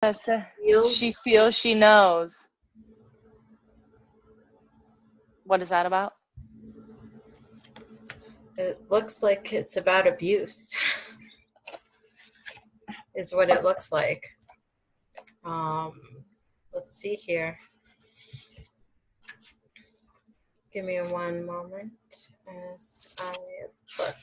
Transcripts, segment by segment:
She feels. feels she knows. What is that about? It looks like it's about abuse, is what it looks like. Um, let's see here. Give me one moment as I look.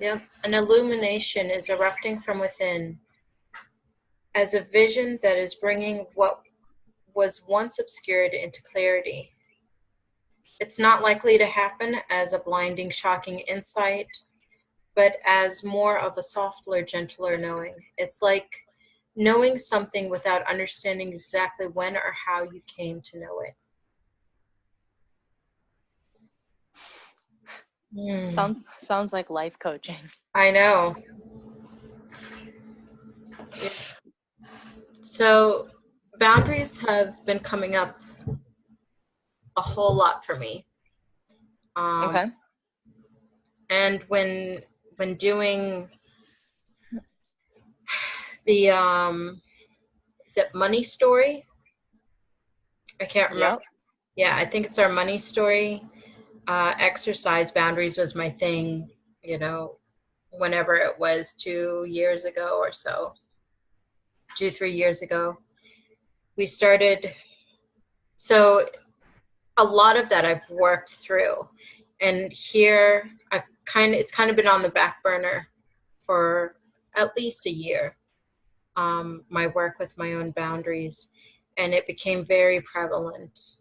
Yep, an illumination is erupting from within as a vision that is bringing what was once obscured into clarity. It's not likely to happen as a blinding, shocking insight, but as more of a softer, gentler knowing. It's like knowing something without understanding exactly when or how you came to know it. Sounds like life coaching. I know. Yeah. So boundaries have been coming up a whole lot for me. Okay. And when doing the is it money story? I can't remember. Yep. Yeah, I think it's our money story. Exercise boundaries was my thing, you know, whenever it was 2 years ago or so, 3 years ago. We started, so a lot of that I've worked through. And here it's kind of been on the back burner for at least a year. My work with my own boundaries. And it became very prevalent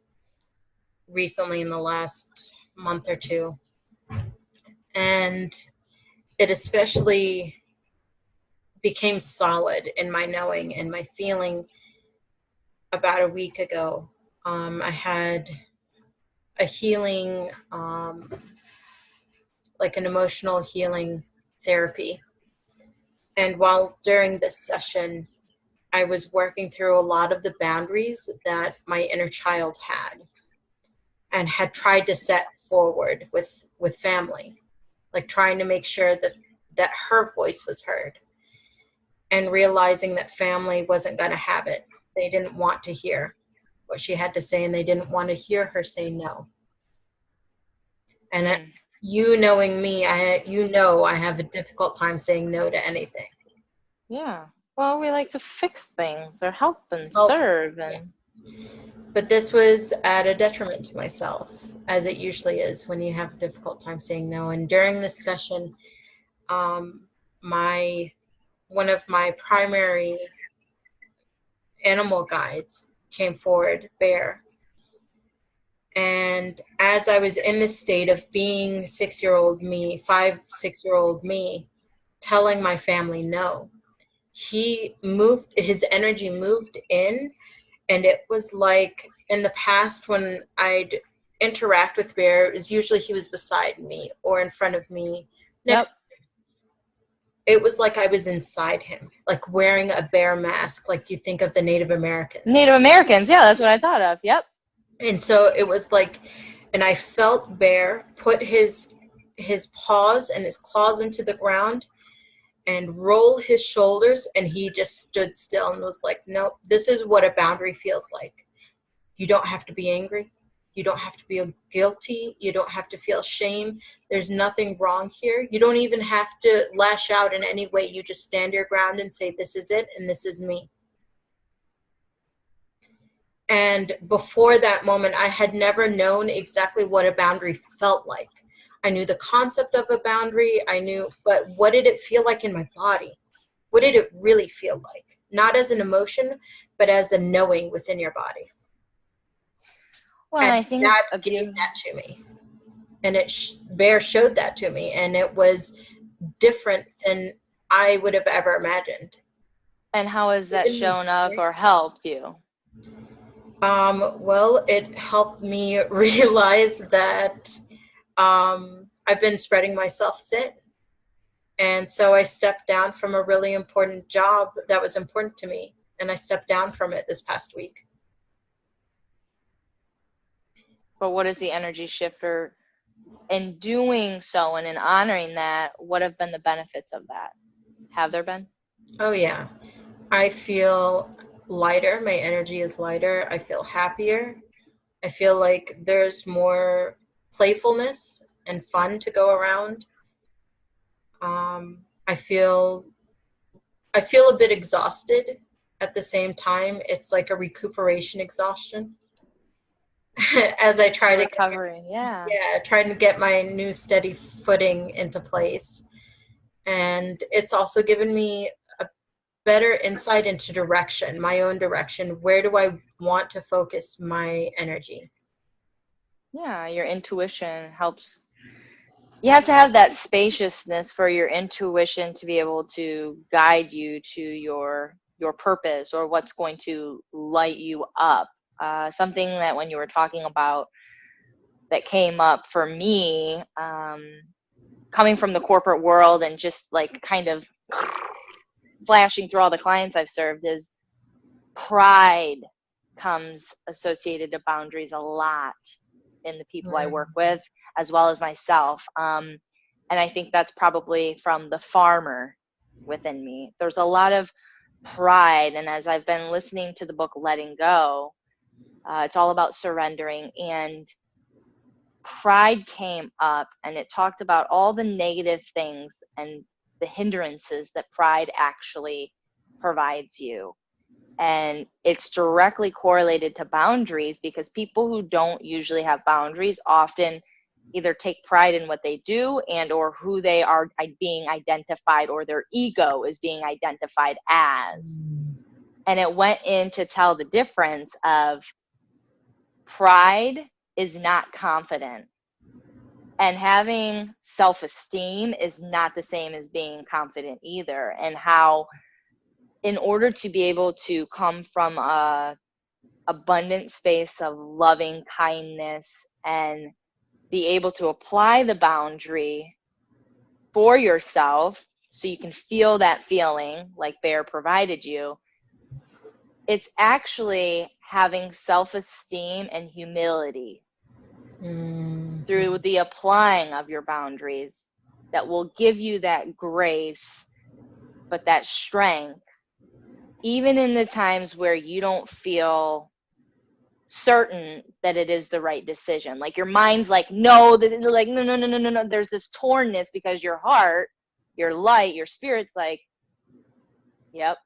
recently in the last month or two. And it especially became solid in my knowing and my feeling about a week ago. I had a healing, like an emotional healing therapy. And while during this session, I was working through a lot of the boundaries that my inner child had and had tried to set forward with family, like trying to make sure that her voice was heard, and realizing that family wasn't going to have it. They didn't want to hear what she had to say, and they didn't want to hear her say no. And you knowing me, I have a difficult time saying no to anything. Yeah. Well, we like to fix things or help and Well, serve yeah. and But this was at a detriment to myself, as it usually is when you have a difficult time saying no. And during this session, my one of my primary animal guides came forward, Bear. And as I was in this state of being 6-year-old me, 6-year-old me, telling my family no, his energy moved in. And it was like in the past when I'd interact with Bear, it was usually he was beside me or in front of me. Yep. It was like I was inside him, like wearing a bear mask, like you think of the Native Americans. Native Americans, yeah, that's what I thought of. Yep. And so it was like, and I felt Bear put his paws and his claws into the ground and roll his shoulders, and he just stood still and was like, no, this is what a boundary feels like. You don't have to be angry. You don't have to be guilty. You don't have to feel shame. There's nothing wrong here. You don't even have to lash out in any way. You just stand your ground and say, this is it and this is me. And before that moment, I had never known exactly what a boundary felt like. I knew the concept of a boundary. But what did it feel like in my body? What did it really feel like? Not as an emotion, but as a knowing within your body. Well, And I think that gave that to me. And Bear showed that to me. And it was different than I would have ever imagined. And how has that shown up or helped you? Well, it helped me realize that I've been spreading myself thin. And so I stepped down from a really important job that was important to me. And I stepped down from it this past week. But what is the energy shift or in doing so and in honoring that, what have been the benefits of that? Have there been? Oh, yeah. I feel lighter. My energy is lighter. I feel happier. I feel like there's more playfulness and fun to go around. I feel a bit exhausted at the same time. It's like a recuperation exhaustion as I try A to recovery, yeah. trying to get my new steady footing into place. And it's also given me a better insight into direction, my own direction. Where do I want to focus my energy? Yeah, your intuition helps. You have to have that spaciousness for your intuition to be able to guide you to your purpose or what's going to light you up. Something that when you were talking about that came up for me, coming from the corporate world and just like kind of flashing through all the clients I've served, is pride comes associated to boundaries a lot in the people I work with, as well as myself. And I think that's probably from the farmer within me. There's a lot of pride. And as I've been listening to the book Letting Go, it's all about surrendering. And pride came up and it talked about all the negative things and the hindrances that pride actually provides you. And it's directly correlated to boundaries, because people who don't usually have boundaries often either take pride in what they do and or who they are being identified, or their ego is being identified as. And it went in to tell the difference of pride is not confident, and having self-esteem is not the same as being confident either. And how in order to be able to come from a abundant space of loving kindness and be able to apply the boundary for yourself so you can feel that feeling like Bear provided you, it's actually having self-esteem and humility through the applying of your boundaries that will give you that grace, but that strength, even in the times where you don't feel certain that it is the right decision. Like your mind's like, no, this is like, no, no, no, no, no, no. There's this tornness because your heart, your light, your spirit's like, yep.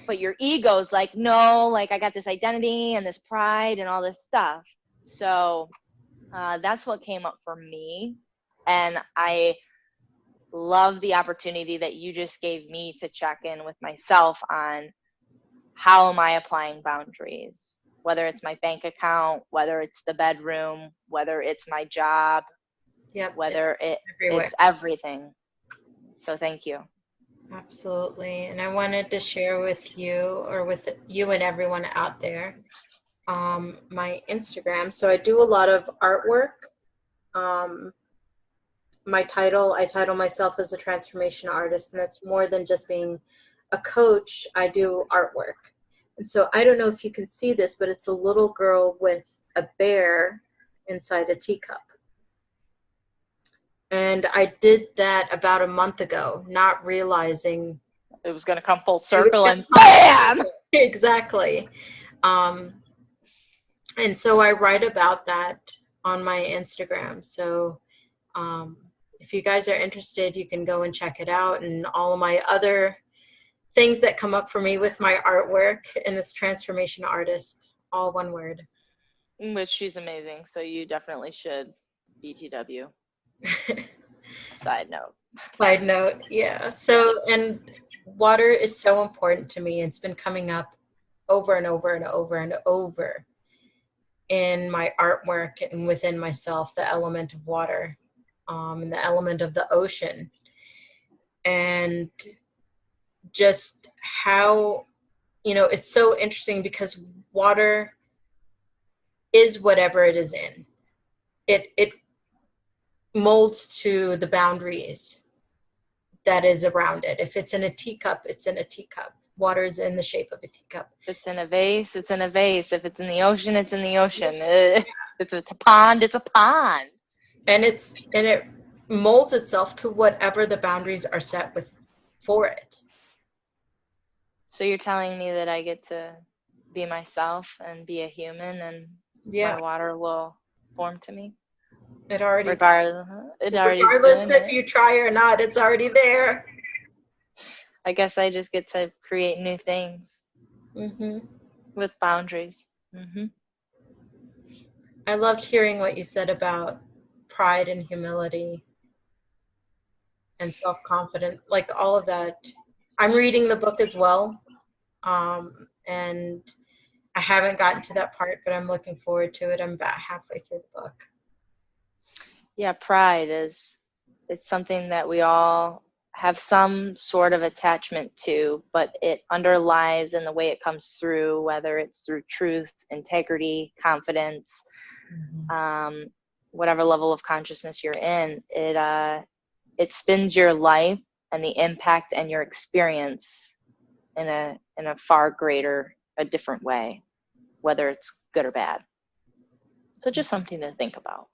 But your ego's like, no, like I got this identity and this pride and all this stuff. So that's what came up for me. And I love the opportunity that you just gave me to check in with myself on how am I applying boundaries, whether it's my bank account, whether it's the bedroom, whether it's my job, whether it's everything. So thank you. Absolutely. And I wanted to share with you, or with you and everyone out there, my Instagram. So I do a lot of artwork. I title myself as a transformation artist, and that's more than just being a coach. I do artwork. And so I don't know if you can see this, but it's a little girl with a bear inside a teacup. And I did that about a month ago, not realizing it was going to come full circle and bam! Exactly. And so I write about that on my Instagram. So if you guys are interested, you can go and check it out, and all of my other things that come up for me with my artwork. And it's transformation artist, all one word. Which she's amazing. So you definitely should. BTW. Side note. Yeah. So, and water is so important to me. It's been coming up over and over and over and over in my artwork and within myself, the element of water, and the element of the ocean, and just how, it's so interesting because water is whatever it is in. It molds to the boundaries that is around it. If it's in a teacup, it's in a teacup. Water is in the shape of a teacup. If it's in a vase, it's in a vase. If it's in the ocean, it's in the ocean. If it's a pond, it's a pond. And it molds itself to whatever the boundaries are set with for it. So you're telling me that I get to be myself and be a human, and my Yeah, water will form to me? it already Regardless, it already is regardless doing if it. you try or not, it's already there. I guess I just get to create new things Hmm. with boundaries. I loved hearing what you said about pride and humility and self-confidence, like all of that. I'm reading the book as well, and I haven't gotten to that part, but I'm looking forward to it. I'm about halfway through the book. Yeah, pride is, it's something that we all have some sort of attachment to, but it underlies in the way it comes through, whether it's through truth, integrity, confidence, um, whatever level of consciousness you're in. It spins your life and the impact and your experience in a far greater, a different way, whether it's good or bad. So just something to think about.